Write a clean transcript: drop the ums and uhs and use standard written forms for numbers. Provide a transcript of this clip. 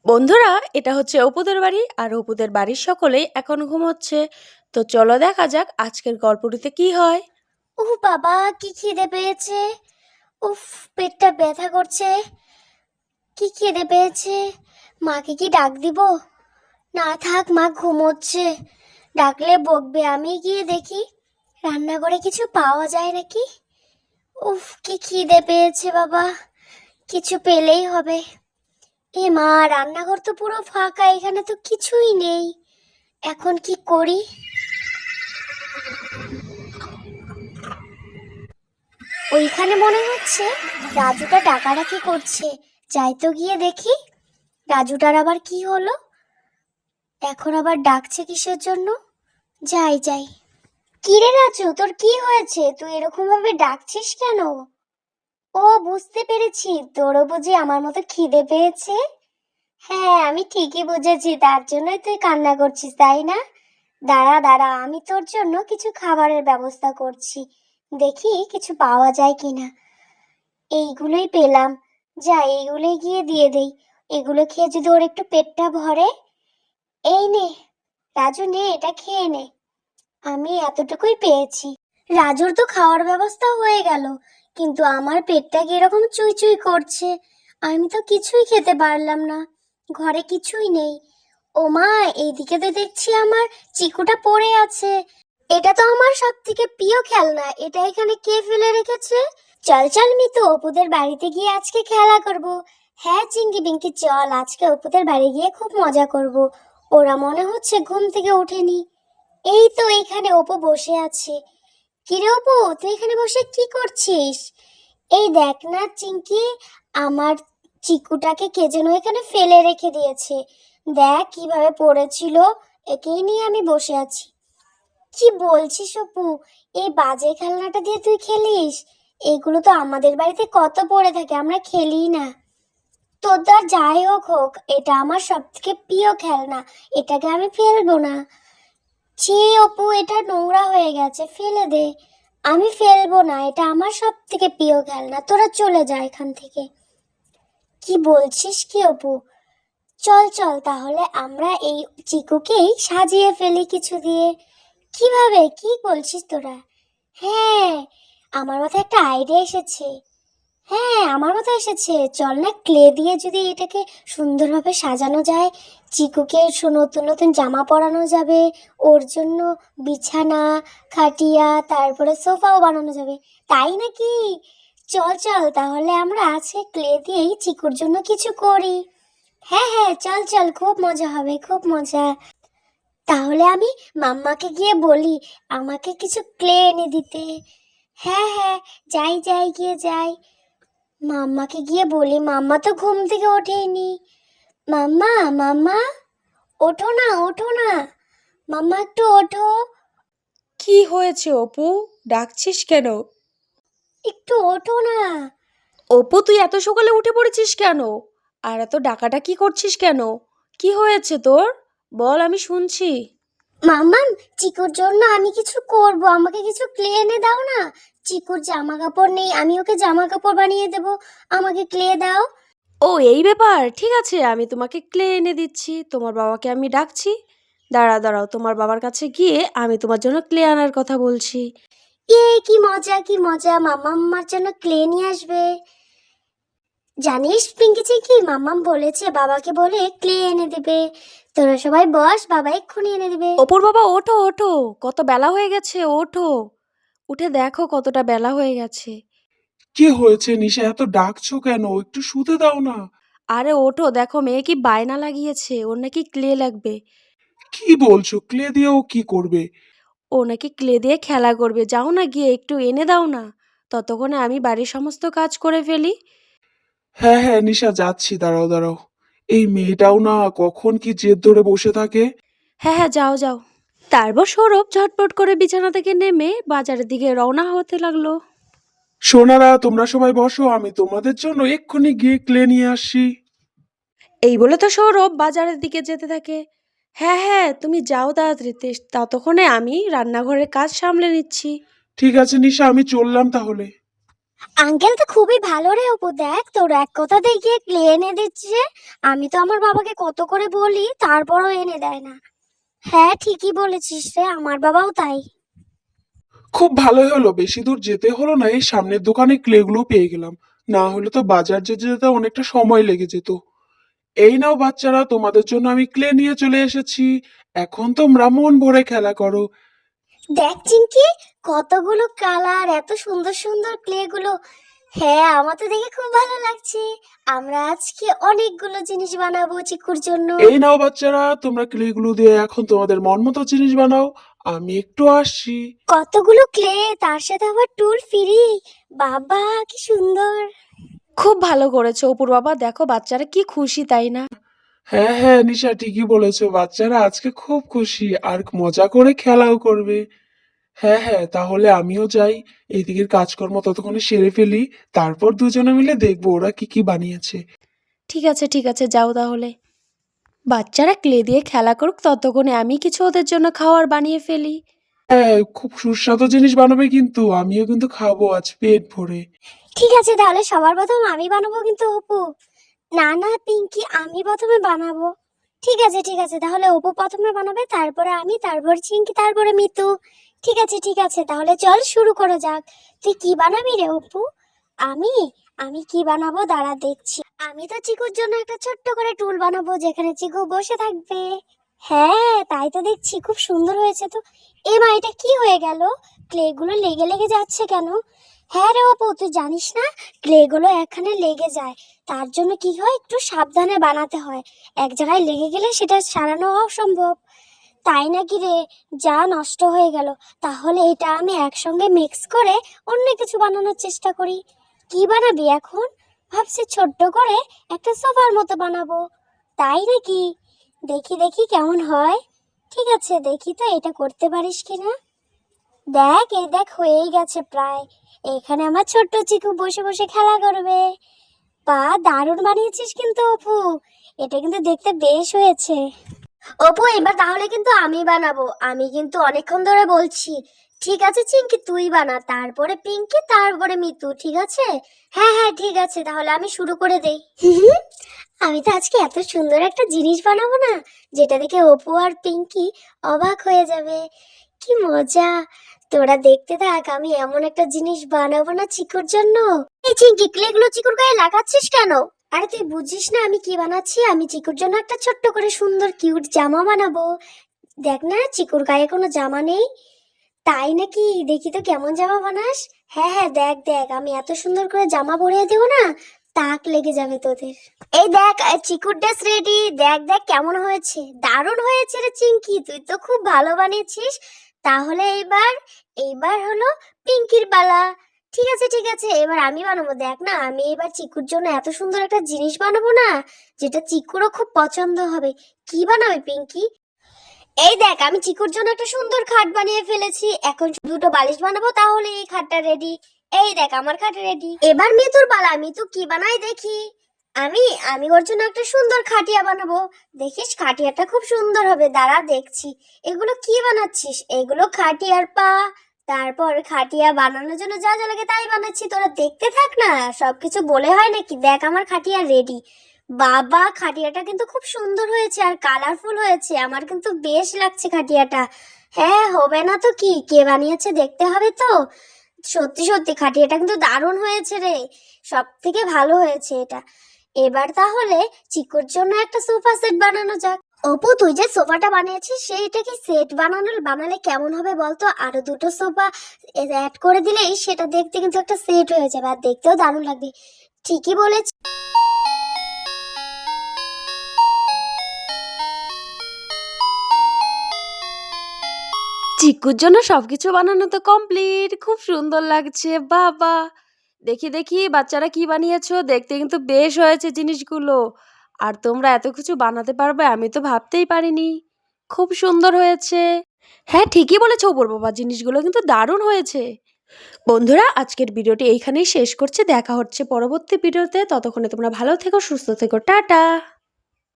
বন্ধুরা, এটা হচ্ছে অপুদের বাড়ি আর অপুদের বাড়ির সকলেই এখন ঘুমোচ্ছে। তো চলো দেখা যাক আজকের গল্পটিতে কি হয়। উফ বাবা, কি খিদে পেয়েছে। উফ, পেটটা ব্যথা করছে। কি খিদে পেয়েছে। মাকে কি ডাক দিব? না থাক, মা ঘুমোচ্ছে। ডাকলে বকবে। আমি গিয়ে দেখি রান্নাঘরে কিছু পাওয়া যায় নাকি। উফ, কি খিদে পেয়েছে বাবা। কিছু পেলেই হবে। এ মা, রান্নাঘর তো পুরো ফাঁকা, এখানে তো কিছুই নেই। এখন কি করি? ওইখানে মনে হচ্ছে রাজুটা ডাকাডাকি করছে। যাই তো গিয়ে দেখি রাজুটার আবার কি হলো। এখন আবার ডাকছে কিসের জন্য? যাই যাই। কি রে রাজু, তোর কি হয়েছে? তুই এরকম ভাবে ডাকছিস কেন? ও, বুঝতে পেরেছি, তোরও বুঝি আমার মতো খিদে পেয়েছে। হ্যাঁ, আমি ঠিকই বুঝেছি, তার জন্যই তুই কান্না করছিস, তাই না? দাঁড়া দাঁড়া, আমি তোর জন্য কিছু খাবারের ব্যবস্থা করছি। দেখি কিছু পাওয়া যায় কিনা। এইগুলোই পেলাম। যা, এইগুলোই গিয়ে দিয়ে দেই। এগুলো খেয়ে যদি ওর একটু পেটটা ভরে। এই নে রাজু, নে, এটা খেয়ে নে। আমি এতটুকুই পেয়েছি। রাজুর তো খাওয়ার ব্যবস্থা হয়ে গেল, কিন্তু আমার পেটটা কিরকম চুই চুই করছে। আমি তো কিছুই খেতে পারলাম না। ঘরে কিছুই নেই। ও মা, এইদিকে তো দেখছি আমার চিকুটা পড়ে আছে। এটা তো আমার সব থেকে প্রিয় খেলনা, এটা এখানে কে ফেলে রেখেছে? চল চল মিতু, অপুদের বাড়িতে গিয়ে আজকে খেলা করব। হ্যাঁ চিঙ্কি বিঙ্কি, চল আজকে অপুদের বাড়ি গিয়ে খুব মজা করব। ওরা মনে হচ্ছে ঘুম থেকে ওঠেনি। এই তো এইখানে অপু বসে আছে। কিরে অপু, তুই এখানে বসে কি করছিস? এই দেখ না চিঙ্কি, আমার চিকুটাকে কে যেন এখানে ফেলে রেখে দিয়েছে। দেখ কিভাবে পড়েছিল। একেই নিয়ে আমি বসে আছি। কি বলছিস অপু? এই বাজে খেলনাটা দিয়ে তুই খেলিস? এগুলো তো আমাদের বাড়িতে কত পড়ে থাকে, আমরা খেলি না। তোর তো আর যাই হোক হোক, এটা আমার সব থেকে প্রিয় খেলনা। এটাকে আমি ফেলবো না। ছি অপু, এটা নোংরা হয়ে গেছে, ফেলে দে। আমি ফেলবো না, এটা আমার সব থেকে প্রিয় খেলনা। তোরা চলে যা এখান থেকে। কি বলছিস কি অপু? চল চল, তাহলে আমরা এই চিকুকেই সাজিয়ে ফেলি কিছু দিয়ে। কিভাবে, কি বলছিস তোরা? হ্যাঁ, আমার মাথায় একটা আইডিয়া এসেছে। হ্যাঁ, আমার মাথায় এসেছে, চল না ক্লে দিয়ে যদি এটাকে সুন্দরভাবে সাজানো যায়। চিকুকে নতুন নতুন জামা পরানো যাবে। ওর জন্য বিছানা, খাটিয়া, তারপরে সোফাও বানানো যাবে। তাই নাকি? চল চল, তাহলে আমরা আজকে ক্লে দিয়েই চিকুর জন্য কিছু করি। হ্যাঁ হ্যাঁ, চল চল, খুব মজা হবে, খুব মজা। তাহলে আমি মাম্মাকে গিয়ে বলি আমাকে কিছু ক্লে এনে দিতে। হ্যাঁ হ্যাঁ, যাই যাই, গিয়ে যাই। মাম্মাকে গিয়ে বলি, মাম্মা তো ঘুম থেকে ওঠেনি। মাম্মা, মাম্মা, ওঠো না, ওঠো না। মাম্মা, একটু ওঠো। কি হয়েছে অপু? ডাকছিস কেন? একটু ওঠো না। অপু, তুই এত সকালে উঠে পড়েছিস কেন? আর এত ডাকাডাকি করছিস কেন? কি হয়েছে তোর? বল, আমি শুনছি। মাম্মাম, চিকুর জন্য আমি কিছু করব, আমাকে কিছু ক্লে এনে দাও না। চিকুর জামা কাপড় নেই, আমি ওকে জামা কাপড় বানিয়ে দেব। আমাকে ক্লে দাও। ও, এই ব্যাপার, ঠিক আছে, আমি তোমাকে ক্লে এনে দিচ্ছি। তোমার বাবাকে আমি ডাকছি। দাঁড়াও, তোমার বাবার কাছে গিয়ে আমি তোমার জন্য ক্লে আনার কথা বলছি। কি মজা, কি মজা, মাম্মা আমার জন্য ক্লে নিয়ে আসবে। জানিস পিঙ্কি চিঙ্কি, মাম্মাম বলেছে বাবাকে বলে ক্লে এনে দেবে। তোরা সবাই বস, বাবা এক্ষুনি এনে দেবে। অপুর বাবা, ওঠো ওঠো, কত বেলা হয়ে গেছে, ওঠো। উঠে দেখো কতটা বেলা হয়ে গেছে। কি হয়েছে নিশা, এত ডাকছো কেন? একটু শুতে দাও না। আরে ওঠো, দেখো মেয়ে কি বায়না লাগিয়েছে, ওর নাকি ক্লে লাগবে। কি বলছো? ক্লে দিয়েও কি করবে? ও নাকি ক্লে দিয়ে খেলা করবে। যাও না, গিয়ে একটু এনে দাও না। ততক্ষণে আমি বাড়ির সমস্ত কাজ করে ফেলি। হ্যাঁ হ্যাঁ নিশা, যাচ্ছি, দাঁড়াও দাঁড়াও। এই মেয়েটাও না কখন কি জেদ ধরে বসে থাকে। হ্যাঁ হ্যাঁ, যাও যাও। তারপর সৌরভ ঝটপট করে বিছানা থেকে নেমে বাজারের দিকে রওনা হতে লাগলো। সোনারা, তোমরা সবাই বসো, আমি তোমাদের জন্য এক্ষুনি গিয়ে ক্লে নিয়ে আসছি। এই বলে তো সৌরভ বাজারের দিকে যেতে থাকে। হ্যাঁ হ্যাঁ, তুমি যাও তাড়াতাড়ি, ততক্ষণে আমি রান্নাঘরের কাজ সামলে নিচ্ছি। ঠিক আছে নিশা, আমি চললাম তাহলে। আঙ্কেল তো খুবই ভালো রে অপু, দেখ তোর এক কথাতেই গিয়ে ক্লে এনে দিচ্ছে। আমি তো আমার বাবাকে কত করে বলি, তারপরও এনে দেয় না। হ্যাঁ ঠিকই বলেছিস রে, আমার বাবাও তাই। খুব ভালোই হলো, বেশি দূর যেতে হলো না, এই সামনের দোকানে ক্লেগুলো পেয়ে গেলাম। না হলে তো বাজার যেতে যেতে অনেকটা সময় লেগে যেত। এই নাও বাচ্চারা, তোমাদের জন্য আমি ক্লে নিয়ে চলে এসেছি। এখন তোমরা মন ভরে খেলা করো। দেখ চিঙ্কি, কতগুলো কালার, এত সুন্দর সুন্দর ক্লে গুলো। হ্যাঁ আমার তো দেখে খুব ভালো লাগছে। আমরা আজকে অনেকগুলো জিনিস বানাবো চিকুর জন্য। এই নাও বাচ্চারা, তোমরা ক্লেগুলো দিয়ে এখন তোমাদের মন মতো জিনিস বানাও। আমি একটু আসছি। কতগুলো ক্লে, তার সাথে আবার টুল ফ্রি। বাবা কি সুন্দর। খুব ভালো করেছো অপুর বাবা, দেখো বাচ্চারা কি খুশি তাই না? হ্যাঁ হ্যাঁ নিশা, ঠিকই বলেছো, বাচ্চারা আজকে খুব খুশি আর মজা করে খেলাও করবে। হ্যাঁ হ্যাঁ, তাহলে আমিও যাই, এইদিকের কাজকর্ম ততক্ষণে সেরে ফেলি। তারপর দুজনে মিলে দেখবো ওরা কি কি বানিয়েছে। ঠিক আছে, যাও তাহলে। বাচ্চারা ক্লে দিয়ে খেলা করুক, ততক্ষণে আমি কিছু ওদের জন্য খাওয়ার বানিয়ে ফেলি। হ্যাঁ, খুব সুস্বাদু জিনিস বানাবে কিন্তু, আমিও কিন্তু খাবো আজ পেট ভরে। ঠিক আছে তাহলে সবার প্রথম আমি বানাবো কিন্তু অপু। না না পিঙ্কি, আমি প্রথমে বানাবো। ঠিক আছে তাহলে অপু প্রথমে বানাবে, তারপরে আমি, তারপর চিঙ্কি, তারপরে মিতু। ঠিক আছে তাহলে চল শুরু করা যাক। তুই কি বানাবি রে অপু? আমি আমি কি বানাবো দাঁড়া দেখছি। আমি তো চিকুর জন্য একটা ছোট্ট করে টুল বানাবো, যেখানে চিকু বসে থাকবে। হ্যাঁ তাই তো দেখছি, খুব সুন্দর হয়েছে তো। এ মা, এটা কি হয়ে গেল? ক্লে গুলো লেগে লেগে যাচ্ছে কেন? হ্যাঁ রে অপু, তুই জানিস না ক্লে গুলো এখানে লেগে যায়। তার জন্য কি হয়, একটু সাবধানে বানাতে হয়। এক জায়গায় লেগে গেলে সেটা সারানো অসম্ভব। তাই নাকি রে? যা নষ্ট হয়ে গেল। তাহলে এটা আমি একসঙ্গে মিক্স করে অন্য কিছু বানানোর চেষ্টা করি। কি বানাবি এখন? ভাবছি ছোট্ট করে একটা সোফার মতো বানাবো। তাই নাকি? দেখি দেখি কেমন হয়। ঠিক আছে দেখি তো এটা করতে পারিস কিনা। দেখ এই দেখ হয়েই গেছে প্রায়। এখানে আমার ছোট্ট চিকু বসে বসে খেলা করবে। বা দারুণ বানিয়েছিস কিন্তু অপু, এটা কিন্তু দেখতে বেশ হয়েছে। অপু এবার তাহলে কিন্তু আমি বানাবো, আমি কিন্তু অনেকক্ষণ ধরে বলছি। ঠিক আছে চিঙ্কি তুই বানা, তারপরে পিঙ্কি, তারপরে মিতু, ঠিক আছে? হ্যাঁ হ্যাঁ ঠিক আছে, তাহলে আমি শুরু করে দেই। আমি তো আজকে এত সুন্দর একটা জিনিস বানাবো না, যেটা দেখে অপু আর পিঙ্কি অবাক হয়ে যাবে। কি মজা! তোরা দেখতে থাক, আমি এমন একটা জিনিস বানাবো না চিকুর জন্য। এই চিঙ্কি, ক্লেগুলো চিকুর গায়ে লাগাচ্ছিস কেন? আরে তুই বুঝিস না আমি কি বানাচ্ছি? আমি চিকুর জন্য একটা ছোট্ট করে সুন্দর কিউট জামা বানাবো। দেখ না চিকুর গায়ে কোনো জামা নেই। তাই নাকি? দেখি তো কেমন জামা বানাস। হ্যাঁ হ্যাঁ দেখ দেখ, আমি এত সুন্দর করে জামা পরিয়ে দেবো না, তাক লেগে যাবে তোদের। এই দেখ চিকুর ড্রেস রেডি, দেখ দেখ কেমন হয়েছে। দারুণ হয়েছে রে চিঙ্কি, তুই তো খুব ভালো বানিয়েছিস। তাহলে এইবার এইবার হলো পিঙ্কির পালা। ঠিক আছে এবার আমি বানাবো। দেখ না, আমি এবার চিকুর জন্য এত সুন্দর একটা জিনিস বানাবো না, যেটা চিকুরও খুব পছন্দ হবে। কি বানাবে পিঙ্কি? এই দেখ আমি চিকুর জন্য একটা সুন্দর খাট বানিয়ে ফেলেছি। এখন দুটো বালিশ বানাবো, তাহলে এই খাটটা রেডি। এই দেখ আমার খাট রেডি। এবার মিতুর পালা, মিতু কি বানাই দেখি। আমি আমি ওর জন্য একটা সুন্দর খাটিয়া বানাবো। দেখিস খাটিয়াটা খুব সুন্দর হবে, দাঁড়া দেখছি। এগুলো কি বানাচ্ছিস? এগুলো খাটিয়ার পা। তারপর খাটিয়া বানানোর জন্য যা যা লাগে তাই বানাচ্ছি, তোরা দেখতে থাক না, সবকিছু বলে হয় নাকি। দেখ আমার খাটিয়া রেডি। বাবা খাটিয়াটা কিন্তু খুব সুন্দর হয়েছে আর কালারফুল হয়েছে, আমার কিন্তু বেশ লাগছে খাটিয়াটা। হ্যাঁ হবে না তো কি, কে বানিয়েছে দেখতে হবে তো। সত্যি সত্যি খাটিয়াটা কিন্তু দারুণ হয়েছে রে, সব থেকে ভালো হয়েছে এটা। এবার তাহলে চিকুর জন্য একটা সোফা সেট বানানো যাক। অপু তুই যে সোফাটা বানিয়েছিস সেইটা কি সেট বানালে কেমন হবে বলতো? আরো দুটো সোফা অ্যাড করে দিলেই সেটা দেখতে কিন্তু একটা সেট হয়ে যাবে, আর দেখতেও দারুণ লাগবে। ঠিকই বলেছিস। চিকুর জন্য সবকিছু বানানো তো কমপ্লিট, খুব সুন্দর লাগছে বাবা। দেখি বাচ্চারা কি বানিয়েছো, দেখতে কিন্তু বেশ হয়েছে জিনিসগুলো। আর তোমরা এত কিছু বানাতে পারবে আমি তো ভাবতেই পারিনি। খুব সুন্দর হয়েছে। হ্যাঁ ঠিকই বলেছো অপুর বাবা, জিনিসগুলো কিন্তু দারুণ হয়েছে। বন্ধুরা আজকের ভিডিওটি এইখানেই শেষ করছি, দেখা হচ্ছে পরবর্তী ভিডিওতে। ততক্ষণে তোমরা ভালো থেকো, সুস্থ থেকো, টাটা।